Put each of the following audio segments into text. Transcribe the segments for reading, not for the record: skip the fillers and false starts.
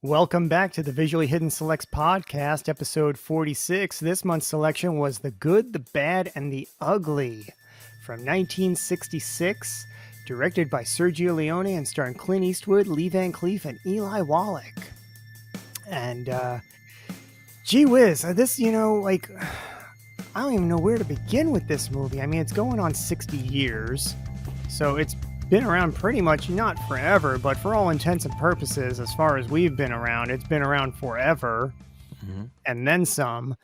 Welcome back to the Visually Hidden Selects podcast, episode 46. This month's selection was The Good, the Bad, and the Ugly from 1966, directed by Sergio Leone and starring Clint Eastwood, Cleef, and Eli Wallach. And, gee whiz, this, I don't even know where to begin with this movie. I mean, it's going on 60 years, so it's been around pretty much, not forever, but for all intents and purposes, as far as we've been around, it's been around forever, and then some.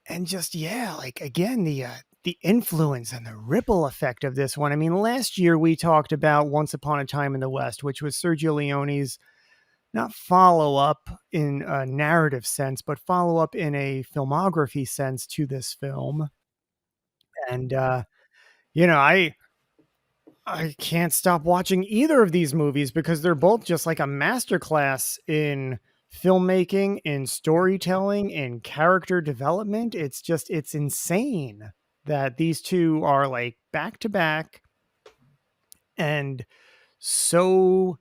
And just, again, the influence and the ripple effect of this one. I mean, last year we talked about Once Upon a Time in the West, which was Sergio Leone's not follow-up in a narrative sense, but follow-up in a filmography sense to this film. And, I can't stop watching either of these movies because they're both just like a masterclass in filmmaking, in storytelling, in character development. It's insane that these two are like back to back and so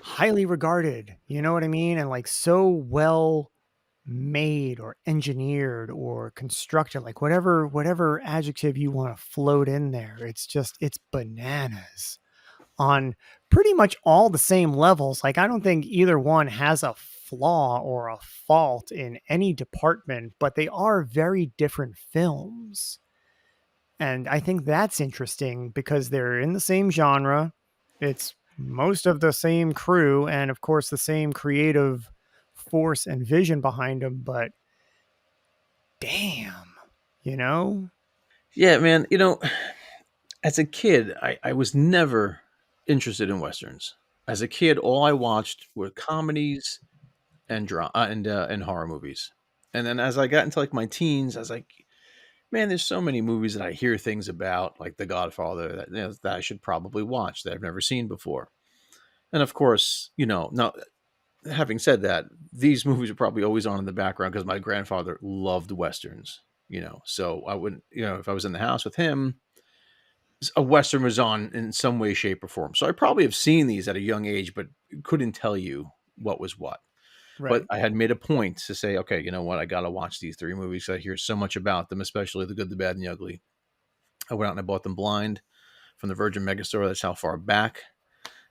highly regarded, you know what I mean? And like so well made or engineered or constructed, like whatever adjective you want to float in there. It's bananas on pretty much all the same levels. Like, I don't think either one has a flaw or a fault in any department, but they are very different films. And I think that's interesting because they're in the same genre. It's most of the same crew and of course the same creative force and vision behind them, but damn, you know? Yeah, man. As a kid, I was never interested in westerns. As a kid, all I watched were comedies and and horror movies. And then as I got into like my teens, I was like, man, there's so many movies that I hear things about, like The Godfather, that I should probably watch that I've never seen before. And of course, now having said that, these movies are probably always on in the background because my grandfather loved westerns. So I wouldn't, if I was in the house with him, a western was on in some way, shape, or form. So I probably have seen these at a young age, but couldn't tell you what was what. But Right. I had made a point to say, okay, you know what? I got to watch these three movies. I hear so much about them, especially The Good, the Bad, and the Ugly. I went out and I bought them blind from the Virgin Megastore. That's how far back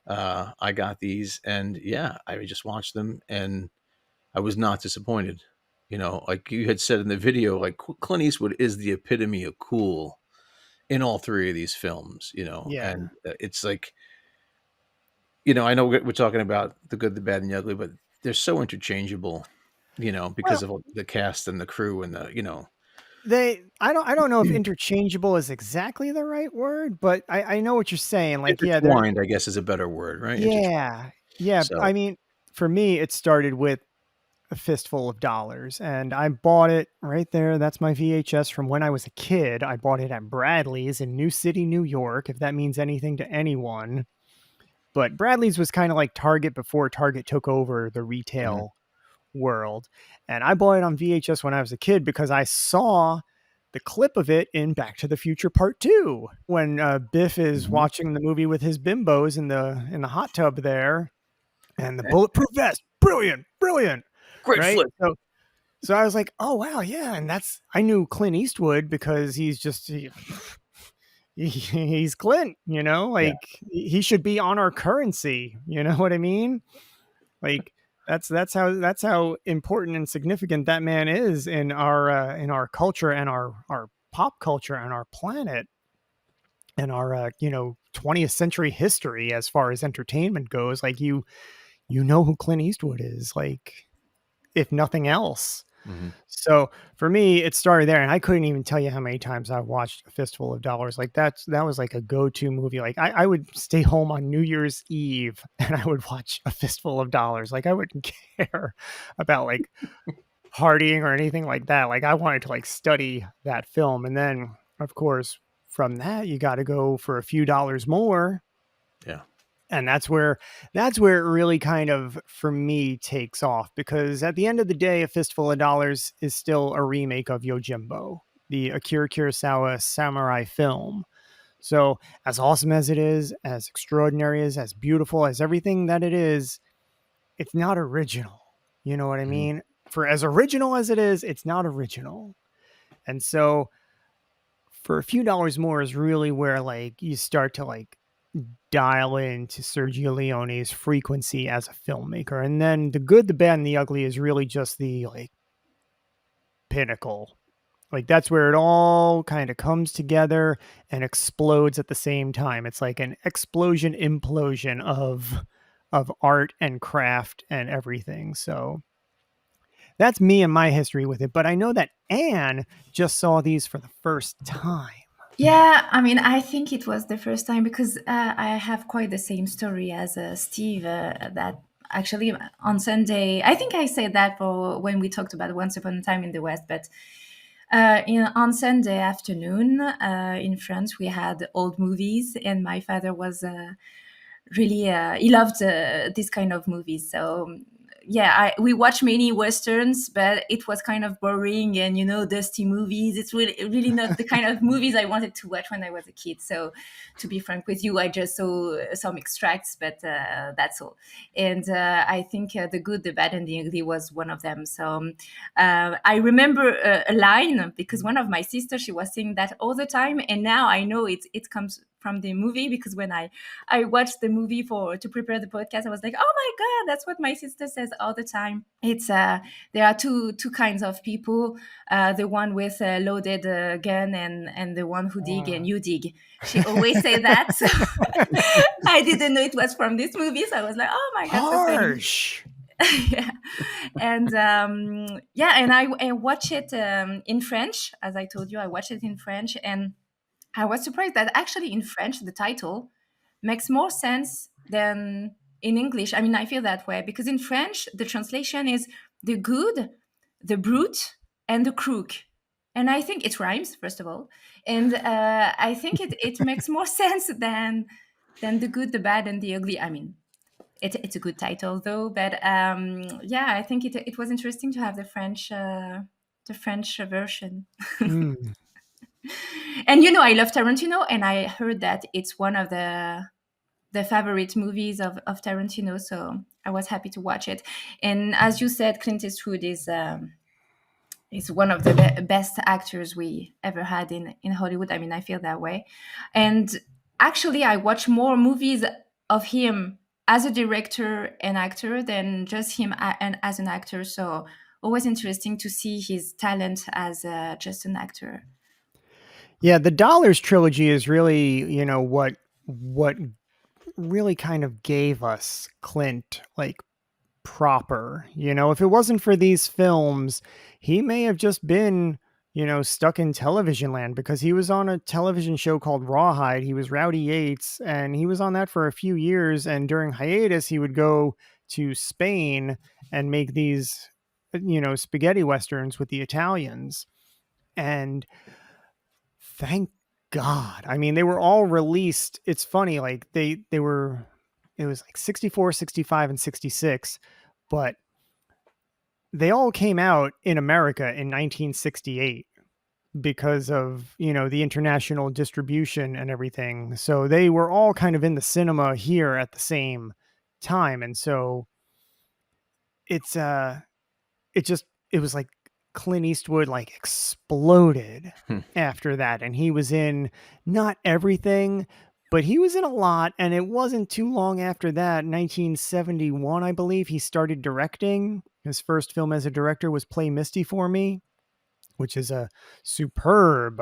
I got these. And yeah, I just watched them and I was not disappointed. Like you had said in the video, like Clint Eastwood is the epitome of cool in all three of these films, Yeah. and it's like, I know we're talking about The Good, the Bad, and the Ugly, but they're so interchangeable, because Well, of the cast and the crew and I don't know if interchangeable is exactly the right word, but I know what you're saying. Like, yeah, they're, intertwined, I guess is a better word, right? Intertwined. yeah, yeah. So I mean, for me, it started with A Fistful of Dollars, and I bought it right there. That's my VHS from when I was a kid. I bought it at Bradley's in New City, New York, if that means anything to anyone. But Bradley's was kind of like Target before Target took over the mhm. retail world. And I bought it on VHS when I was a kid because I saw the clip of it in Back to the Future Part 2 when Biff is Mhm. watching the movie with his bimbos in the hot tub there, and the bulletproof vest, brilliant, Great right? flick. So I was like, oh wow, yeah, and I knew Clint Eastwood because he's Clint, Yeah. like he should be on our currency, you know what I mean? Like that's how important and significant that man is in our culture and our pop culture and our planet and our 20th century history as far as entertainment goes. Like you know who Clint Eastwood is, like if nothing else. Mhm. So for me, it started there, and I couldn't even tell you how many times I watched A Fistful of Dollars. Like that was like a go-to movie. Like I would stay home on New Year's Eve and I would watch A Fistful of Dollars. Like I wouldn't care about like partying or anything like that. Like I wanted to like study that film, and then of course from that you got to go for a few dollars more, Yeah. and that's where it really kind of for me takes off, because at the end of the day A Fistful of Dollars is still a remake of Yojimbo, the Akira Kurosawa samurai film. So as awesome as it is, as extraordinary as beautiful as everything that it is, it's not original. You know what I Mhm. mean? For as original as it is, it's not original. And so for a few dollars more is really where like you start to like dial into Sergio Leone's frequency as a filmmaker. And then The Good, the Bad, and the Ugly is really just the like pinnacle. Like that's where it all kind of comes together and explodes at the same time. It's like an explosion implosion of art and craft and everything. So that's me and my history with it. But I know that Anne just saw these for the first time. Yeah, I mean, I think it was the first time because I have quite the same story as Steve. That actually on Sunday, I think I said that for when we talked about Once Upon a Time in the West, but on Sunday afternoon in France, we had old movies, and my father was really he loved this kind of movies. So yeah, we watched many westerns, but it was kind of boring and dusty movies. It's really not the kind of movies I wanted to watch when I was a kid. So to be frank with you, I just saw some extracts, but that's all. And I think The Good, the Bad, and the Ugly was one of them. So I remember a line because one of my sisters, she was saying that all the time, and now I know it comes from the movie because when I watched the movie for to prepare the podcast, I was like, oh my god, that's what my sister says all the time. It's there are two kinds of people, the one with a loaded gun and the one who dig and you dig. She always say that. So I didn't know it was from this movie, so I was like, oh my god, so funny. Harsh. Yeah. And yeah, and I watch it in French. As I told you, I watched it in French, and I was surprised that actually in French the title makes more sense than in English. I mean, I feel that way because in French the translation is the good, the brute, and the crook. And I think it rhymes, first of all. And I think it makes more sense than the good, the bad, and the ugly. I mean, it's a good title though, but yeah, I think it was interesting to have the French version. Mm. And I love Tarantino, and I heard that it's one of the favorite movies of Tarantino. So I was happy to watch it. And as you said, Clint Eastwood is one of the best actors we ever had in Hollywood. I mean, I feel that way. And actually, I watch more movies of him as a director and actor than just him and as an actor. So always interesting to see his talent as just an actor. Yeah, the Dollars trilogy is really, what really kind of gave us Clint like proper. If it wasn't for these films, he may have just been, stuck in television land because he was on a television show called Rawhide. He was Rowdy Yates, and he was on that for a few years. And during hiatus, he would go to Spain and make these, spaghetti westerns with the Italians. And thank God. I mean, they were all released. It's funny, like they were it was like 64, 65, and 66, but they all came out in America in 1968 because of, the international distribution and everything. So they were all kind of in the cinema here at the same time. And so it's it was like Clint Eastwood like exploded Hmm. after that, and he was in not everything, but he was in a lot. And it wasn't too long after that, 1971, I believe, he started directing. His first film as a director was Play Misty for Me, which is a superb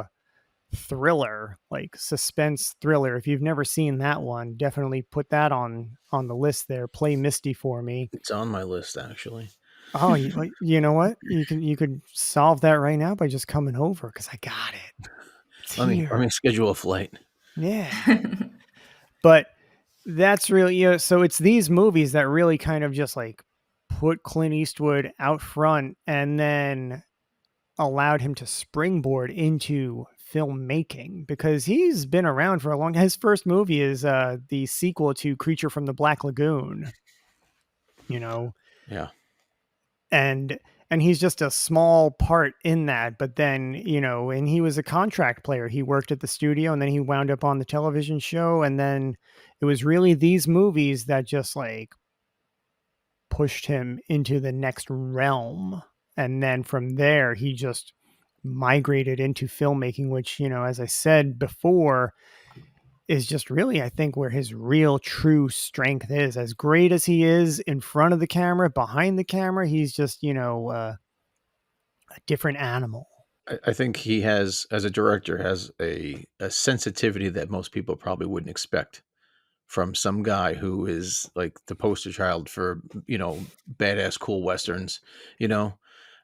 thriller, like suspense thriller. If you've never seen that one, definitely put that on the list there. Play Misty for Me. It's on my list, actually. Oh, you know what? You could solve that right now by just coming over because I got it. It's Let here. me schedule a flight. Yeah. But that's really, so it's these movies that really kind of just like put Clint Eastwood out front and then allowed him to springboard into filmmaking because he's been around for a long. His first movie is the sequel to Creature from the Black Lagoon. Yeah. and he's just a small part in that, but then and he was a contract player. He worked at the studio and then he wound up on the television show, and then it was really these movies that just like pushed him into the next realm. And then from there, he just migrated into filmmaking, which, as I said before, is just really, I think, where his real true strength is. As great as he is in front of the camera, behind the camera, he's just, a different animal. I think he has, as a director, has a sensitivity that most people probably wouldn't expect from some guy who is like the poster child for, badass cool westerns, you know.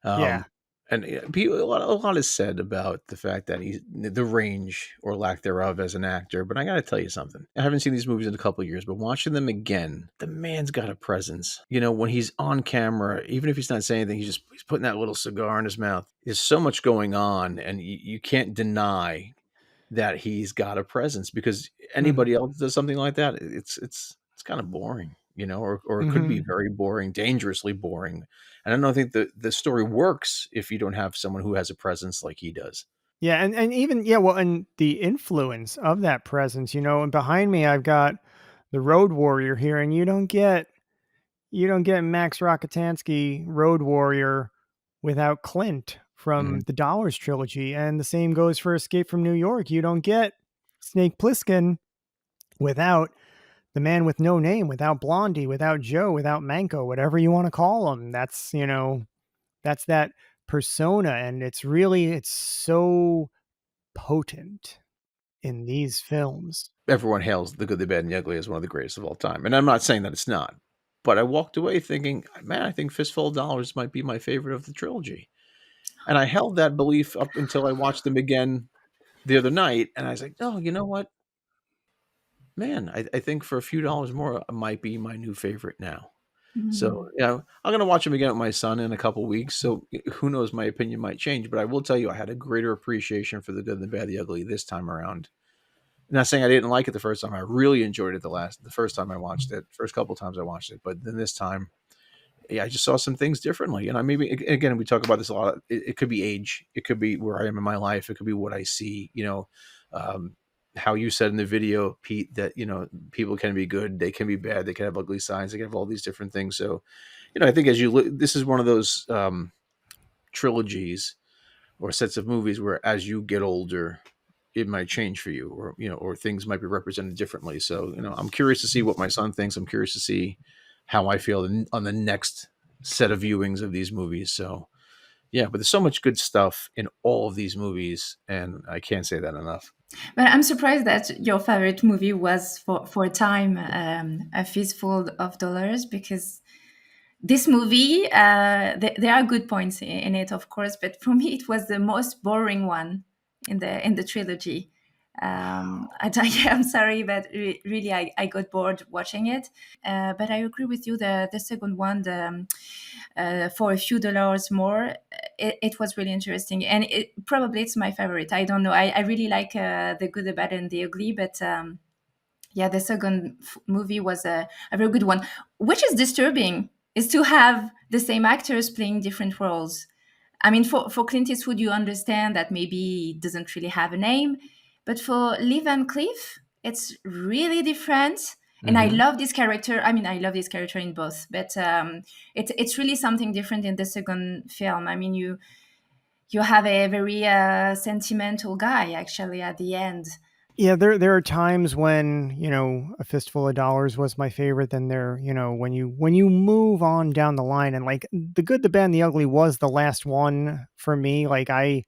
Yeah. Um, and a lot is said about the fact that he's the range or lack thereof as an actor. But I got to tell you something. I haven't seen these movies in a couple of years, but watching them again, the man's got a presence. When he's on camera, even if he's not saying anything, he's putting that little cigar in his mouth. There's so much going on, and you can't deny that he's got a presence, because Hmm. anybody else does something like that, it's kind of boring, or it could be Hmm. very boring, dangerously boring. And I don't think the story works if you don't have someone who has a presence like he does. Yeah, and even well, and the influence of that presence, and behind me I've got the Road Warrior here, and you don't get Max Rockatansky Road Warrior without Clint from Mhm. the Dollars trilogy, and the same goes for Escape from New York. You don't get Snake Plissken without the man with no name, without Blondie, without Joe, without Manko, whatever you want to call him. That's that persona, and it's so potent in these films. Everyone hails The Good, the Bad, and the Ugly as one of the greatest of all time, and I'm not saying that it's not, but I walked away thinking, man, I think Fistful of Dollars might be my favorite of the trilogy. And I held that belief up until I watched them again the other night, and I was like, oh, you know what, man, I think for a few dollars more, it might be my new favorite now. So, Mm. I'm gonna watch him again with my son in a couple weeks, so who knows, my opinion might change, but I will tell you I had a greater appreciation for The Good, the Bad, the Ugly this time around. Not saying I didn't like it the first time. I really enjoyed it the first time I watched it, first couple times I watched it, but then this time, yeah, I just saw some things differently. And I maybe again, we talk about this a lot. It could be age, it could be where I am in my life, it could be what I see. Um, how you said in the video, Pete, that people can be good, they can be bad, they can have ugly sides, they can have all these different things. So, I think as you look, this is one of those trilogies or sets of movies where, as you get older, it might change for you, or or things might be represented differently. So, I'm curious to see what my son thinks. I'm curious to see how I feel on the next set of viewings of these movies. So, yeah, but there's so much good stuff in all of these movies, and I can't say that enough. But I'm surprised that your favorite movie was for a time A Fistful of Dollars, because this movie, there are good points in it, of course, but for me, it was the most boring one in the trilogy. I'm sorry, but really, I got bored watching it. But I agree with you. The second one, for a few dollars more, it was really interesting, and probably it's my favorite. I don't know. I really like the Good, the Bad, and the Ugly, but. Yeah, the second movie was a very good one. Which is disturbing is to have the same actors playing different roles. I mean, for Clint Eastwood, you understand that maybe he doesn't really have a name, but for Lee Van Cleef, it's really different. And I Hmm. love this character. I mean, I love this character in both, but it's really something different in the second film. I mean, you have a very sentimental guy actually at the end. Yeah, there are times when, A Fistful of Dollars was my favorite. Then when you move on down the line, and like The Good, the Bad, and the Ugly was the last one for me. Like I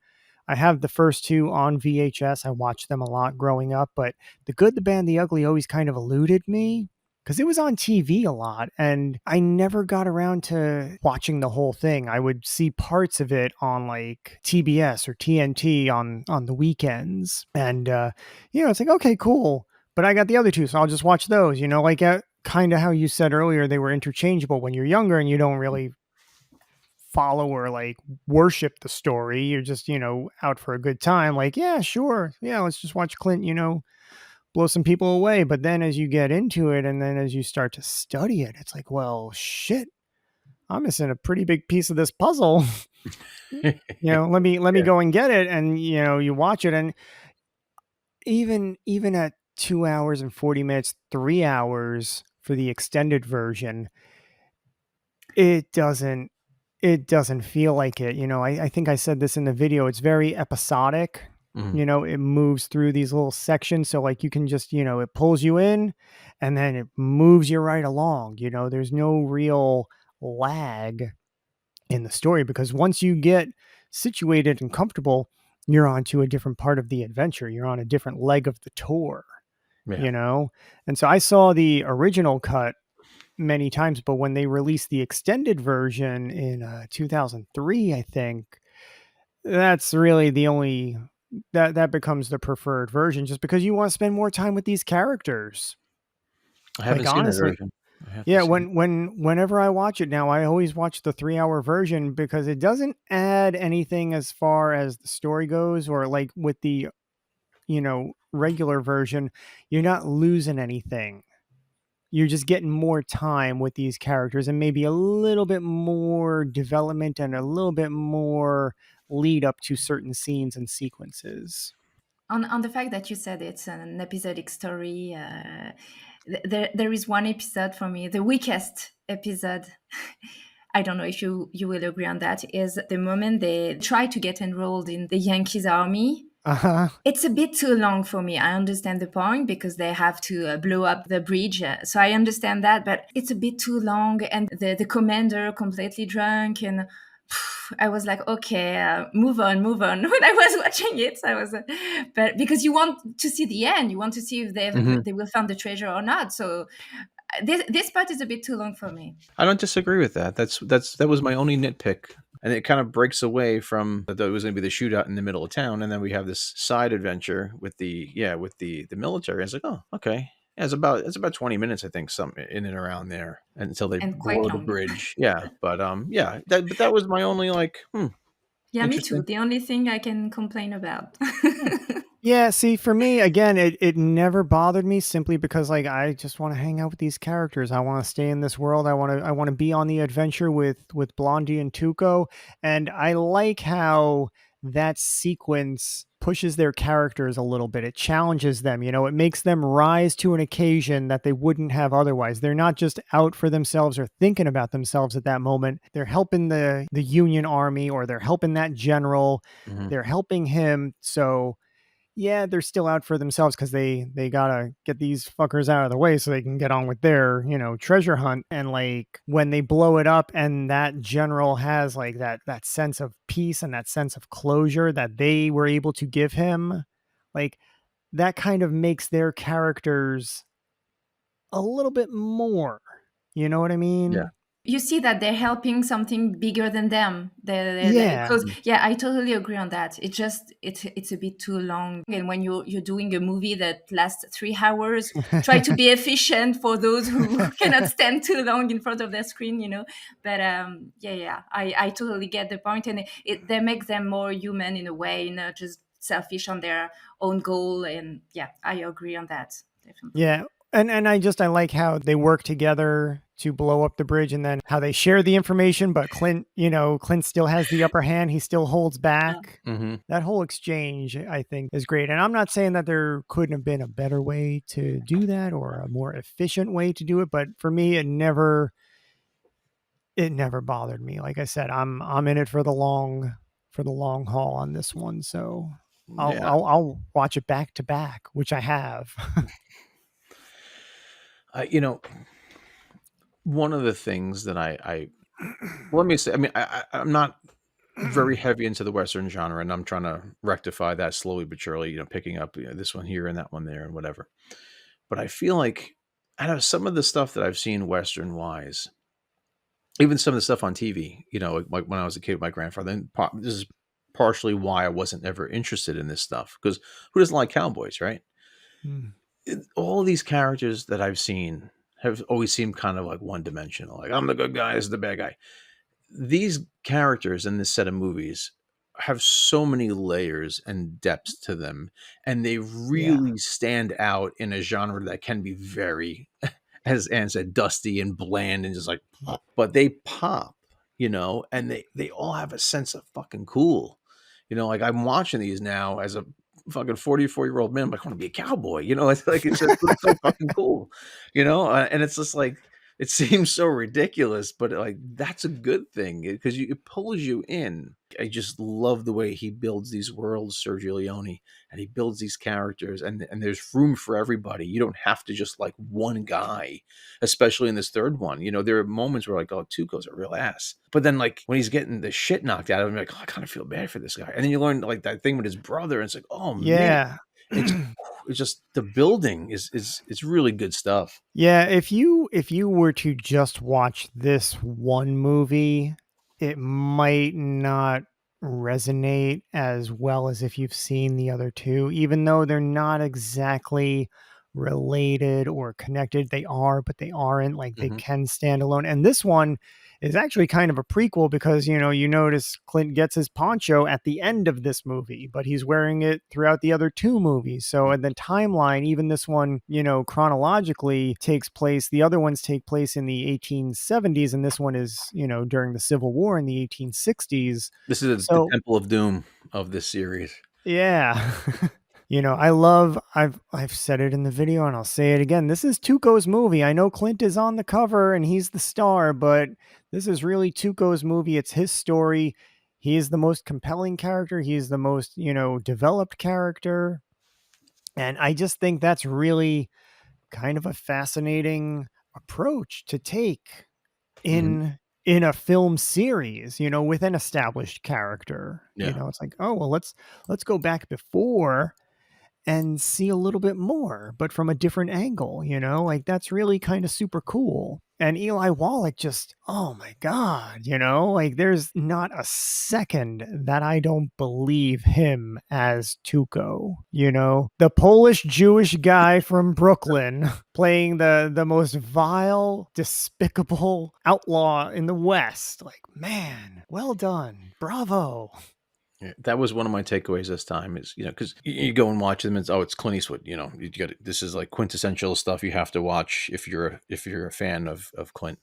have the first two on VHS. I watched them a lot growing up, but The Good, the Bad, and the Ugly always kind of eluded me because it was on TV a lot, and I never got around to watching the whole thing. I would see parts of it on like TBS or TNT on the weekends, and it's like, okay, cool, but I got the other two, so I'll just watch those. Like kind of how you said earlier, they were interchangeable when you're younger and you don't really follow or like worship the story. You're just, out for a good time. Like, yeah, sure. Yeah, let's just watch Clint, blow some people away. But then as you get into it and then as you start to study it, it's like, well, shit, I'm missing a pretty big piece of this puzzle. Let me Yeah. go and get it. And you watch it, and even at 2 hours and 40 minutes, 3 hours for the extended version, It doesn't feel like it. I think I said this in the video. It's very episodic. Mhm. It moves through these little sections. So like you can just, it pulls you in and then it moves you right along. There's no real lag in the story because once you get situated and comfortable, you're on to a different part of the adventure. You're on a different leg of the tour, Yeah. you know? And so I saw the original cut many times, but when they released the extended version in 2003, I think that's really the only that becomes the preferred version just because you want to spend more time with these characters. I Like haven't seen that honestly, version. I have to yeah, see it. whenever I watch it now, I always watch the 3-hour version because it doesn't add anything as far as the story goes, or like with the, regular version, you're not losing anything. You're just getting more time with these characters and maybe a little bit more development and a little bit more lead up to certain scenes and sequences. On the fact that you said it's an episodic story, there is one episode for me, the weakest episode. I don't know if you will agree on that. Is the moment they try to get enrolled in the Yankees army. Uh-huh. It's a bit too long for me. I understand the point because they have to blow up the bridge. So I understand that, but it's a bit too long. And the commander completely drunk. And I was like, okay, move on, move on. When I was watching it, I was, but because you want to see the end, you want to see if Mhm. they will find the treasure or not. So this part is a bit too long for me. I don't disagree with that. That was my only nitpick, and it kind of breaks away from that. It was going to be the shootout in the middle of town, and then we have this side adventure with the military. It's like, oh, okay. Yeah, it's about 20 minutes, I think, something in and around there until they And quite blow the long. bridge. Yeah, but that was my only like, Yeah, me too. interesting. The only thing I can complain about. Yeah, see, for me, again, it never bothered me simply because like I just want to hang out with these characters. I want to stay in this world. I want to be on the adventure with Blondie and Tuco, and I like how that sequence pushes their characters a little bit. It challenges them, it makes them rise to an occasion that they wouldn't have otherwise. They're not just out for themselves or thinking about themselves at that moment. They're helping the Union Army, or they're helping that general. Mhm. They're helping him. So yeah, they're still out for themselves because they gotta get these fuckers out of the way so they can get on with their treasure hunt. And like when they blow it up, and that general has like that sense of peace and that sense of closure that they were able to give him, like that kind of makes their characters a little bit more. You know what I Yeah. mean? You see that they're helping something bigger than them. Yeah. Close. Yeah, I totally agree on that. It's a bit too long. And when you're doing a movie that lasts 3 hours, try to be efficient for those who cannot stand too long in front of their screen. But yeah, I totally get the point, and they make them more human in a way, not just selfish on their own goal. And yeah, I agree on that definitely. Yeah. And I like how they work together to blow up the bridge, and then how they share the information, but Clint still has the upper hand. He still holds back. Hmm. That whole exchange, I think, is great. And I'm not saying that there couldn't have been a better way to do that or a more efficient way to do it, but for me it never bothered me. Like I said, I'm in it for the long haul on this one. So I'll Yeah. I'll, I'll watch it back to back, which I have. I, you know, one of the things that let me say, I mean, I'm not very heavy into the Western genre, and I'm trying to rectify that slowly but surely, picking up this one here and that one there and whatever. But I feel like out of some of the stuff that I've seen Western wise, even some of the stuff on TV, like when I was a kid with my grandfather, and this is partially why I wasn't ever interested in this stuff, because who doesn't like cowboys, right? Hmm. All these characters that I've seen have always seemed kind of like one dimensional. Like, I'm the good guy, this is the bad guy. These characters in this set of movies have so many layers and depths to them, and they Yeah. really stand out in a genre that can be very, as Anne said, dusty and bland and just like, but they pop, and they all have a sense of fucking cool. Like I'm watching these now as a fucking 44-year-old man. I'm like, I want to be a cowboy. It's like it's so fucking cool, and it's just like It seems so ridiculous, but like that's a good thing because it pulls you in. I just love the way he builds these worlds, Sergio Leone, and he builds these characters, and there's room for everybody. You don't have to just like one guy, especially in this third one. There are moments where like, oh, Tuco's a real ass, but then like when he's getting the shit knocked out of him, you're like, oh, I kind of feel bad for this guy, and then you learn like that thing with his brother, and it's like, oh man, Yeah. it's it's just the building is it's really good stuff. Yeah, if you were to just watch this one movie, it might not resonate as well as if you've seen the other two, even though they're not exactly related or connected. They are, but they aren't. Like they Hmm. can stand alone. And this one is actually kind of a prequel because you notice Clint gets his poncho at the end of this movie, but he's wearing it throughout the other two movies. So in the timeline, even this one, chronologically takes place. The other ones take place in the 1870s, and this one is, during the Civil War in the 1860s. This is the So Temple of Doom of this series. yeah. I've said it in the video and I'll say it again. This is Tuco's movie. I know Clint is on the cover and he's the star, but this is really Tuco's movie. It's his story. He is the most compelling character. He is the most, developed character. And I just think that's really kind of a fascinating approach to take Hmm. in a film series, with an established character. Yeah. It's like, oh, well, let's go back before and see a little bit more, but from a different angle, like that's really kind of super cool. And Eli Wallach just, oh my God, like there's not a second that I don't believe him as Tuco, the Polish Jewish guy from Brooklyn playing the most vile, despicable outlaw in the West. Like, man, well done. Bravo. Yeah, that was one of my takeaways this time is, because you go and watch them and it's Clint Eastwood, you got this is like quintessential stuff you have to watch if you're a fan of Clint.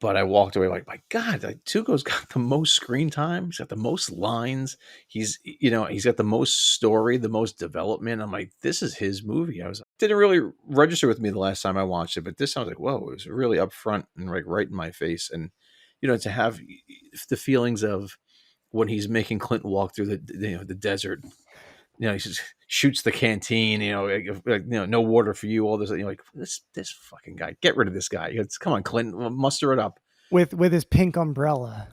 But I walked away like, my God, like Tuco's got the most screen time. He's got the most lines. He's got the most story, the most development. I'm like, this is his movie. Didn't really register with me the last time I watched it, but this sounds like, whoa, it was really upfront and like right in my face. And, to have the feelings of when he's making Clint walk through the desert, he just shoots the canteen, no water for you, all this, like this fucking guy, get rid of this guy. Come on, Clint, muster it up. With his pink umbrella.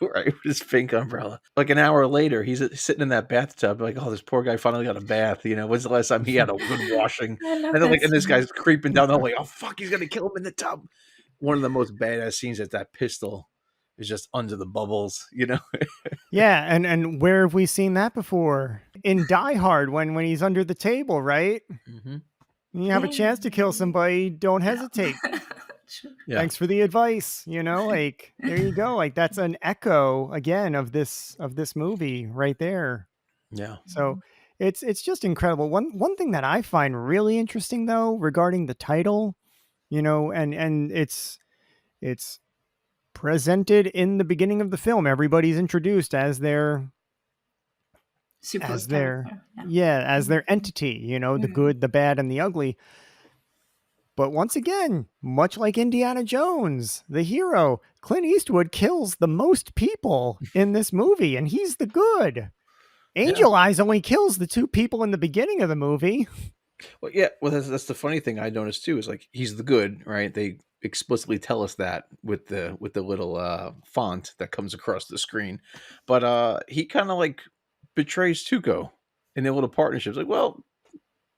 Right, with his pink umbrella. Like an hour later, he's sitting in that bathtub, like, oh, this poor guy finally got a bath. When's the last time he had a good washing? I love And then, that and this scene. guy's creeping down. I'm like, oh fuck, he's gonna kill him in the tub. One of the most badass scenes is that pistol is just under the bubbles. Yeah, and where have we seen that before? In Die Hard, when he's under the table, right? Hmm. You have a chance to kill somebody, don't Yeah. hesitate. True. Yeah, Thanks for the advice. Like there you go. Like that's an echo again of this movie right there. yeah. So it's just incredible. One thing that I find really interesting though regarding the title, and it's presented in the beginning of the film. Everybody's introduced as their Supposed character. Yeah. as their entity, the good, the bad, and the ugly. But once again, much like Indiana Jones, the hero, Clint Eastwood kills the most people in this movie, and he's the good. Yeah. Angel Eyes only kills the two people in the beginning of the movie. Well, yeah. Well, that's the funny thing I noticed too is like he's the good, right? They explicitly tell us that with the little font that comes across the screen, but he kind of like betrays Tuco in their little partnerships. Like, well,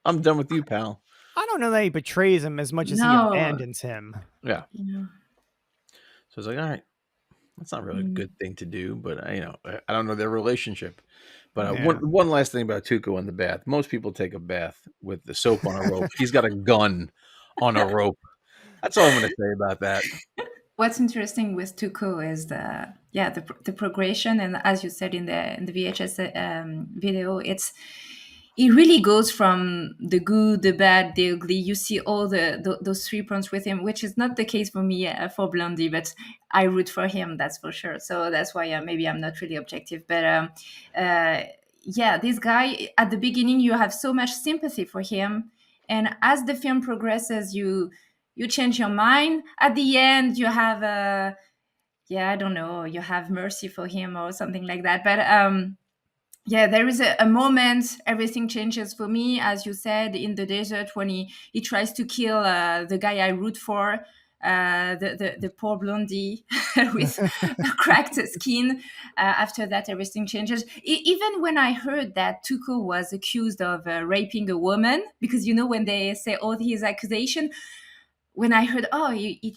I'm done with you, pal. I don't know that he betrays him as much as he No. abandons him. Yeah. Yeah. So it's like, all right, that's not really a Mm. good thing to do, but I don't know their relationship. But Yeah. one last thing about Tuco in the bath. Most people take a bath with the soap on a rope. He's got a gun on a rope. That's all I'm going to say about that. What's interesting with Tuco is the progression, and as you said in the VHS video, it really goes from the good, the bad, the ugly. You see all those 3 points with him, which is not the case for me for Blondie, but I root for him, that's for sure. So that's why maybe I'm not really objective, but this guy at the beginning you have so much sympathy for him, and as the film progresses, you change your mind. At the end, you have a, yeah, I don't know, you have mercy for him or something like that. But yeah, there is a moment everything changes for me, as you said, in the desert when he tries to kill the guy I root for, the poor blondie with a cracked skin. After that, everything changes. Even when I heard that Tuco was accused of raping a woman, because when they say all his accusation, when I heard, oh, he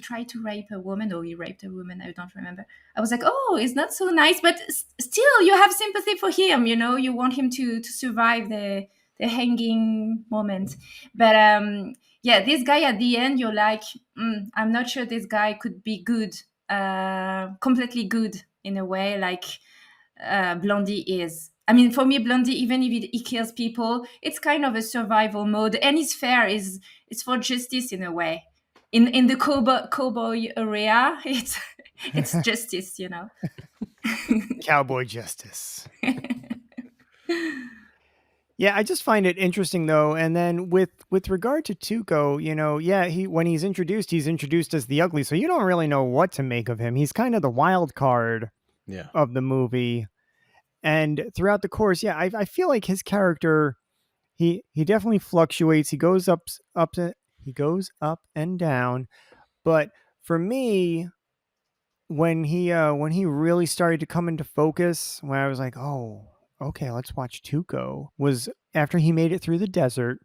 tried to rape a woman, or he raped a woman, I don't remember. I was like, oh, it's not so nice, but still, you have sympathy for him. You want him to survive the hanging moment. But yeah, this guy at the end, you're like, I'm not sure this guy could be good, completely good in a way, like Blondie is. I mean, for me, Blondie, even if he kills people, it's kind of a survival mode, and it's fair. Is It's for justice in a way. In the cowboy area, it's justice. Cowboy justice. Yeah, I just find it interesting though. And then with regard to Tuco, yeah, when he's introduced as the ugly, so you don't really know what to make of him. He's kind of the wild card Yeah. of the movie. And throughout the course, yeah, I feel like his character, he definitely fluctuates. He goes he goes up and down. But for me, when he really started to come into focus, when I was like, oh, okay, let's watch Tuco, was after he made it through the desert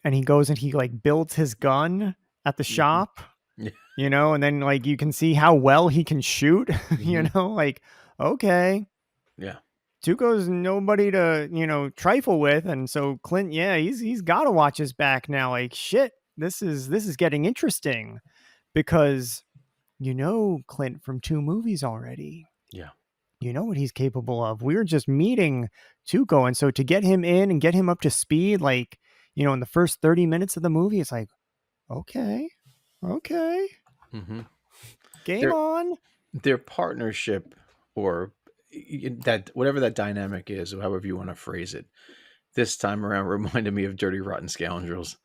and he goes and he like builds his gun at the shop, Yeah. and then like you can see how well he can shoot, Mhm. like, okay, Yeah. Tuco's nobody to, trifle with. And so Clint, yeah, he's got to watch his back now. Like, shit, this is getting interesting because Clint from 2 movies already. Yeah. You know what he's capable of. We're just meeting Tuco. And so to get him in and get him up to speed, like, in the first 30 minutes of the movie, it's like, okay, hmm game Their on. their partnership, or that whatever that dynamic is, or however you want to phrase it, this time around reminded me of Dirty Rotten Scoundrels.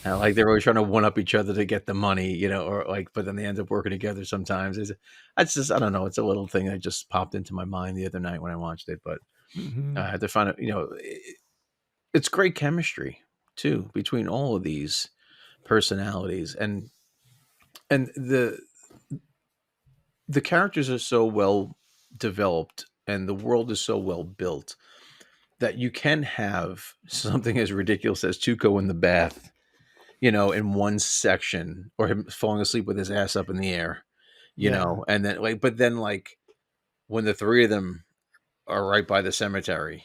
Like they're always trying to one up each other to get the money, or like, but then they end up working together sometimes. It's just, I don't know. It's a little thing that just popped into my mind the other night when I watched it, but Mm-hmm. I had to find it. It's great chemistry too between all of these personalities, and the characters are so well developed, and the world is so well built that you can have something as ridiculous as Tuco in the bath, in one section, or him falling asleep with his ass up in the air, Yeah. and then but then when the three of them are right by the cemetery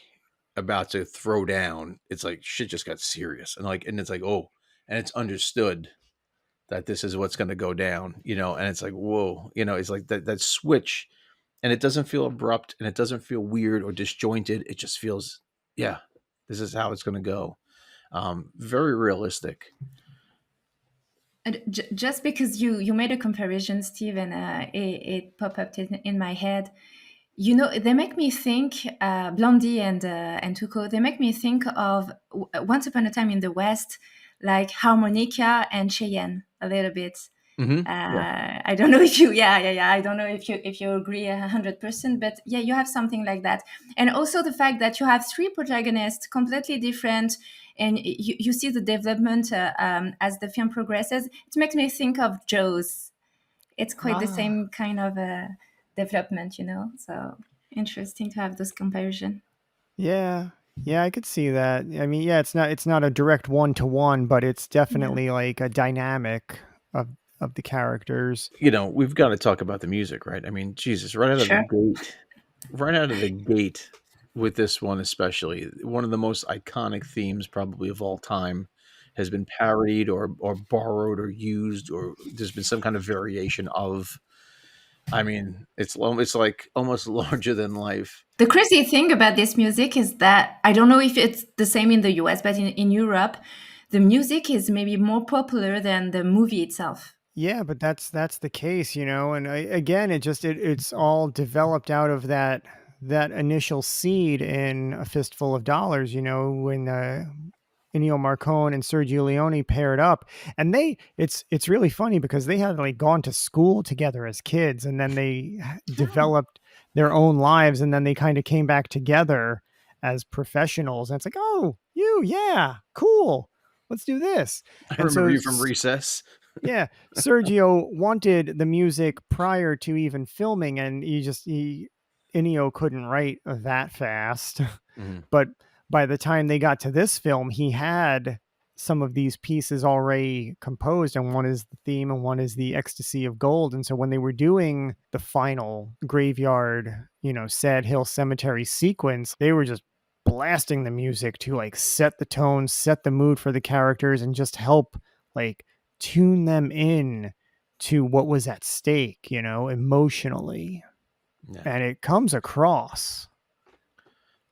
about to throw down, it's like shit just got serious, and it's like, oh, and it's understood that this is what's going to go down, and it's like, whoa, it's like that switch, and it doesn't feel abrupt, and it doesn't feel weird or disjointed. It just feels, yeah, this is how it's going to go. Very realistic. Just because you made a comparison, Steve, and it popped up in my head. They make me think, Blondie and Tuco. They make me think of Once Upon a Time in the West, like Harmonica and Cheyenne a little bit. Yeah. I don't know if you, yeah. I don't know if you agree 100%, but yeah, you have something like that, and also the fact that you have three protagonists completely different, and you see the development as the film progresses. It makes me think of Jaws. It's quite the Ah, same kind of development. So interesting to have this comparison. yeah. Yeah, I could see that. I mean, yeah, it's not a direct one-to-one, but it's Yeah, definitely like a dynamic of the characters. We've got to talk about the music, right? I mean, Jesus, sure. right out of the gate with this one, especially one of the most iconic themes probably of all time has been parodied or borrowed or used, or there's been some kind of variation of. I mean, it's like almost larger than life. The crazy thing about this music is that I don't know if it's the same in the US, but in Europe, the music is maybe more popular than the movie itself. Yeah, but that's the case, and again, it's all developed out of that initial seed in A Fistful of Dollars, when Ennio Morricone and Sergio Leone paired up, and it's really funny because they had like gone to school together as kids, and then they Oh. developed their own lives, and then they kind of came back together as professionals. And it's like, oh, yeah, cool, let's do this. I And remember so you from Recess. yeah, Sergio wanted the music prior to even filming, and Ennio couldn't write that fast. Mhm. But by the time they got to this film, he had some of these pieces already composed, and one is the theme and one is the Ecstasy of Gold. And so when they were doing the final graveyard, Sad Hill Cemetery sequence, they were just blasting the music to like set the tone, set the mood for the characters, and just help like tune them in to what was at stake, emotionally. Yeah. And it comes across.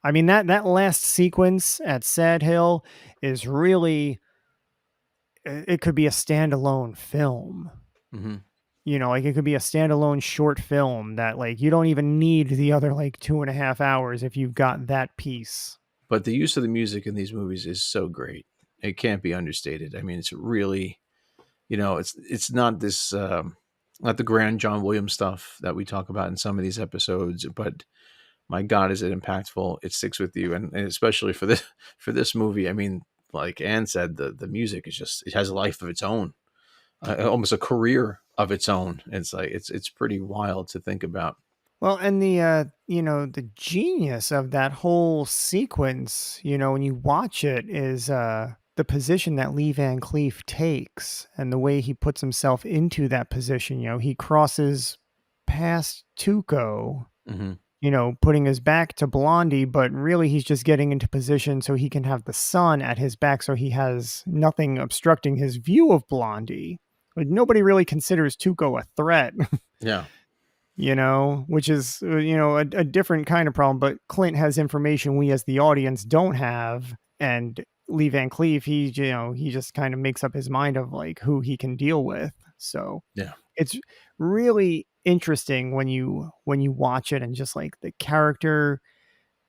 I mean, that last sequence at Sad Hill is really, it could be a standalone film. Mm-hmm. Like it could be a standalone short film that like you don't even need the other like 2.5 hours if you've got that piece. But the use of the music in these movies is so great; it can't be understated. I mean, it's really, it's not this, not the grand John Williams stuff that we talk about in some of these episodes, but my God, is it impactful? It sticks with you, and especially for this movie. I mean, like Anne said, the music is just, it has a life of its own, almost a career of its own. It's like it's pretty wild to think about. Well, and the genius of that whole sequence, when you watch it, is the position that Lee Van Cleef takes and the way he puts himself into that position. He crosses past Tuco, Mm-hmm. putting his back to Blondie, but really he's just getting into position so he can have the sun at his back, so he has nothing obstructing his view of Blondie. Like nobody really considers Tuco a threat. Yeah. Which is, a different kind of problem. But Clint has information we as the audience don't have. And Lee Van Cleef, he just kind of makes up his mind of like who he can deal with. So Yeah. it's really interesting when you watch it, and just like the character,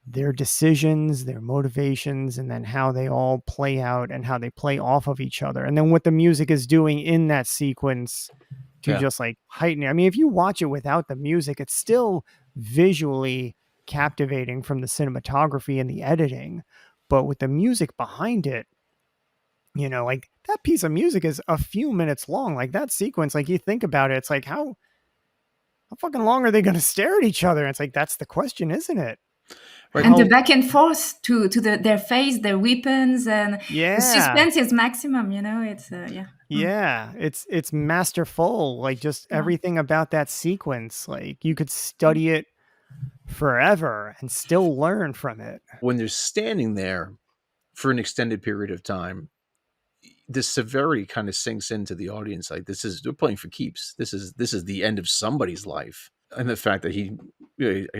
their decisions, their motivations, and then how they all play out and how they play off of each other. And then what the music is doing in that sequence to Yeah. just like heighten it. I mean, if you watch it without the music, it's still visually captivating from the cinematography and the editing. But with the music behind it, like that piece of music is a few minutes long. Like that sequence, like you think about it, it's like how fucking long are they going to stare at each other? And it's like, that's the question, isn't it? Right. And the back and forth to their face, their weapons, and Yeah. the suspense is maximum. It's yeah. Yeah, it's masterful. Like just Yeah. everything about that sequence, like you could study it forever and still learn from it. When they're standing there for an extended period of time, the severity kind of sinks into the audience. Like they're playing for keeps. This is the end of somebody's life, and the fact that he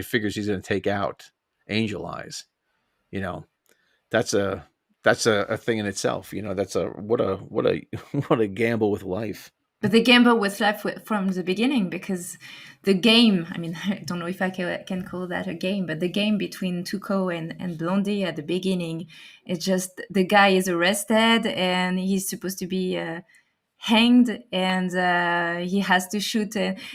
figures he's going to take out Angel Eyes, that's a thing in itself. That's what a gamble with life. But the gamble was left from the beginning, because the game, I mean, I don't know if I can call that a game, but the game between Tuco and Blondie at the beginning, it's just the guy is arrested and he's supposed to be hanged, and he has to shoot.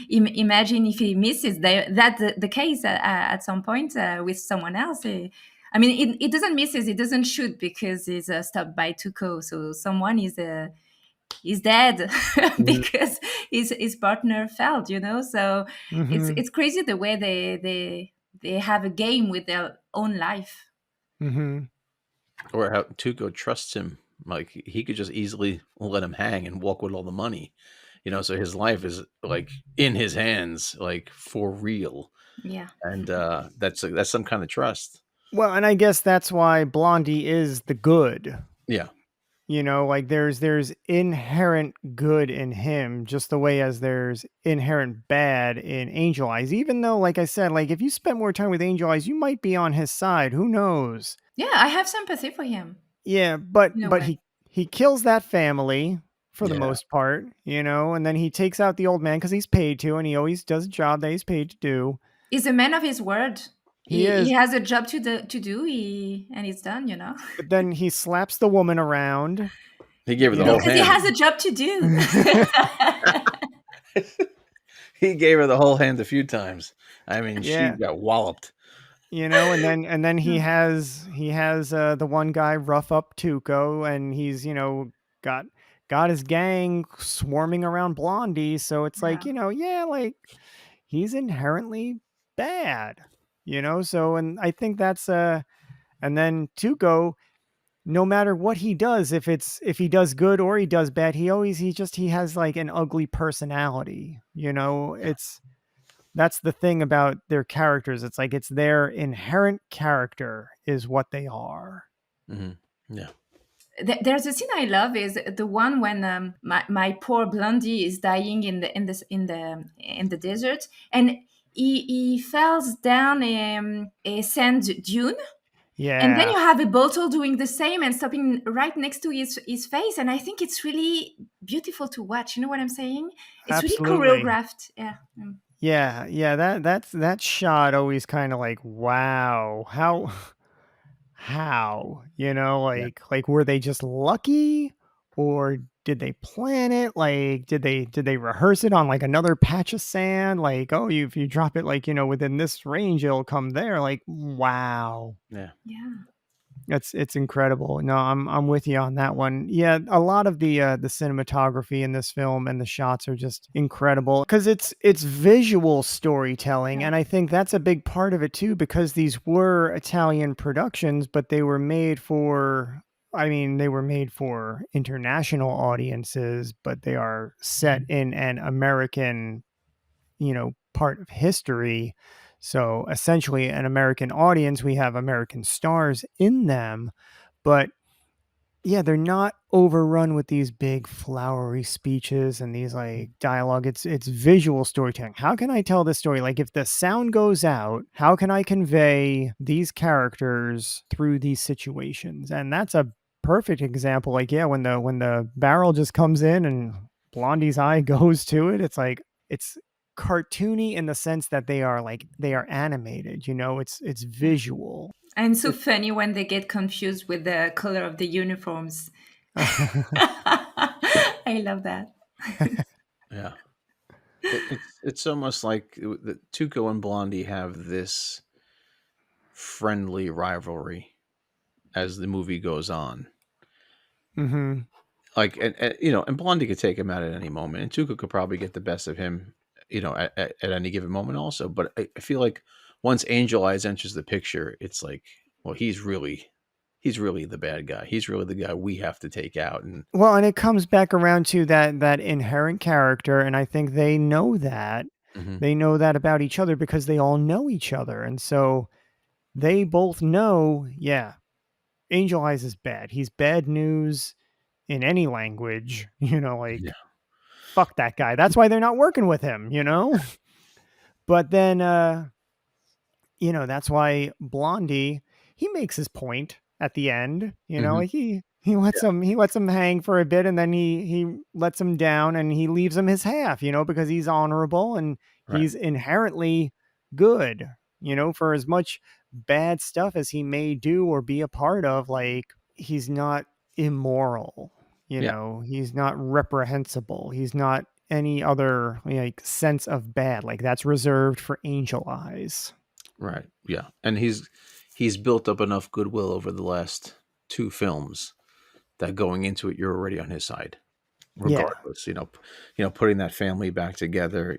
Imagine if he misses. That's the case at some point with someone else. I mean, it doesn't misses. It doesn't shoot because he's stopped by Tuco. So someone is dead because his partner failed. So it's crazy the way they have a game with their own life. Or how Tuco trusts him. Like he could just easily let him hang and walk with all the money. So his life is like in his hands, like for real. Yeah. And that's some kind of trust. Well, and I guess that's why Blondie is the good. Yeah. Like there's inherent good in him, just the way as there's inherent bad in Angel Eyes. Even though, like I said, like if you spent more time with Angel Eyes, you might be on his side. Who knows? Yeah, I have sympathy for him. Yeah, but In a but way. he kills that family for the Yeah. most part, and then he takes out the old man because he's paid to, and he always does a job that he's paid to do. He's a man of his word. He he is. has a job to do, and it's done, But then he slaps the woman around, He gave her you the know. whole because he hand. has a job to do. He gave her the whole hand a few times. I mean, she Yeah. got walloped. And then he has the one guy rough up Tuco, and he's got got his gang swarming around Blondie, so it's like, Yeah. yeah, like he's inherently bad, so, and I think that's and then Tuco, no matter what he does, if he does good or he does bad, he has like an ugly personality, Yeah. it's that's the thing about their characters. It's like it's their inherent character is what they are. Hmm. Yeah. There's a scene I love is the one when my poor Blondie is dying in the desert, and he falls down a sand dune, and then Yeah, you have a bottle doing the same and stopping right next to his face, and I think it's really beautiful to watch. You know what I'm saying? It's really absolutely. choreographed. Yeah. Yeah, that shot always kind of like, wow, how, Yeah. like were they just lucky, or did they plan it? Like did they rehearse it on like another patch of sand? Like, oh, if you drop it like, within this range, it'll come there. Like, wow. Yeah. Yeah. It's incredible. No, I'm with you on that one. Yeah, a lot of the cinematography in this film and the shots are just incredible because it's visual storytelling, Yeah. and I think that's a big part of it too. Because these were Italian productions, but they were made for. I mean, they were made for international audiences, but they are set in an American, part of history. So essentially, an American audience, we have American stars in them, but yeah, they're not overrun with these big flowery speeches and these like dialogue. It's visual storytelling. How can I tell this story? Like if the sound goes out, how can I convey these characters through these situations? And that's a perfect example. Like, yeah, when the barrel just comes in and Blondie's eye goes to it, it's like it's cartoony in the sense that they are animated, it's Yeah. visual. And so funny when they get confused with the color of the uniforms. I love that. Yeah. It's almost like the Tuco and Blondie have this friendly rivalry as the movie goes on. Hmm. Like, and Blondie could take him out at any moment, and Tuco could probably get the best of him, at any given moment also. But I feel like once Angel Eyes enters the picture, it's like, well, he's really the bad guy. He's really the guy we have to take out. And Well, and it comes back around to that inherent character, and I think they know that. Mhm. They know that about each other because they all know each other. And so they both know, yeah, Angel Eyes is bad. He's bad news in any language, Yeah. like fuck that guy. That's why they're not working with him, But then that's why Blondie, he makes his point at the end, Hmm. like he lets him hang for a bit, and then he lets him down, and he leaves him his half, because he's honorable and Right. he's inherently good, for as much bad stuff as he may do or be a part of, like he's not immoral, Yeah. he's not reprehensible, he's not any other like sense of bad, like that's reserved for Angel Eyes. Right. Yeah. And he's built up enough goodwill over the last two films that going into it, you're already on his side, Yeah. regardless. Putting that family back together.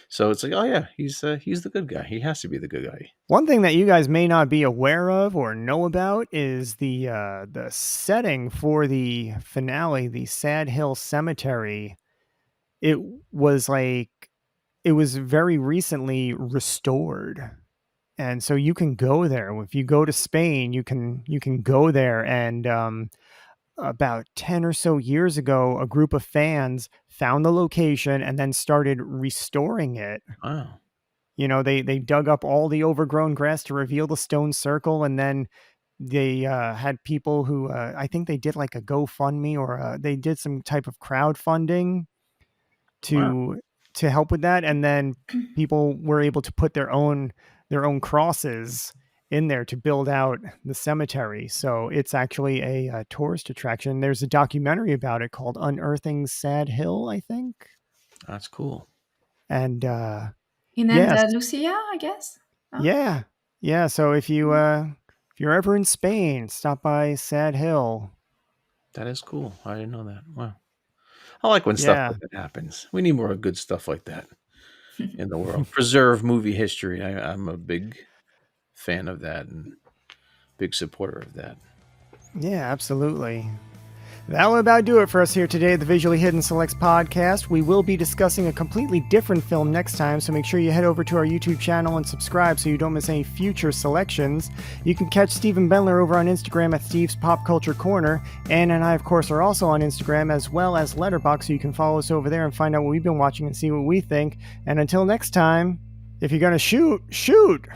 So it's like, oh yeah, he's the good guy. He has to be the good guy. One thing that you guys may not be aware of or know about is the setting for the finale, the Sad Hill Cemetery. It was like it was very recently restored. And so you can go there. If you go to Spain, you can go there, and about 10 or so years ago, a group of fans found the location and then started restoring it. Oh, They dug up all the overgrown grass to reveal the stone circle, and then they had people who I think they did like a GoFundMe, or they did some type of crowdfunding wow. to to help with that, and then people were able to put their own their own crosses in there to build out the cemetery. So it's actually a tourist attraction. There's a documentary about it called Unearthing Sad Hill, I think. That's cool. And In yes, Andalusia, I guess. Oh. yeah. So if you're ever in Spain, stop by Sad Hill. That is cool. I didn't know that. Wow. I like when stuff Yeah. like that happens. We need more good stuff like that in the world. Preserve movie history. I'm a big fan of that and big supporter of that. Yeah, absolutely. That will about do it for us here today at the Visually Hidden Selects podcast. We will be discussing a completely different film next time, so make sure you head over to our YouTube channel and subscribe so you don't miss any future selections. You can catch Stephen Bendler over on Instagram at Steve's Pop Culture Corner. Anne and I, of course, are also on Instagram as well as Letterboxd, so you can follow us over there and find out what we've been watching and see what we think. And until next time, if you're going to shoot, shoot!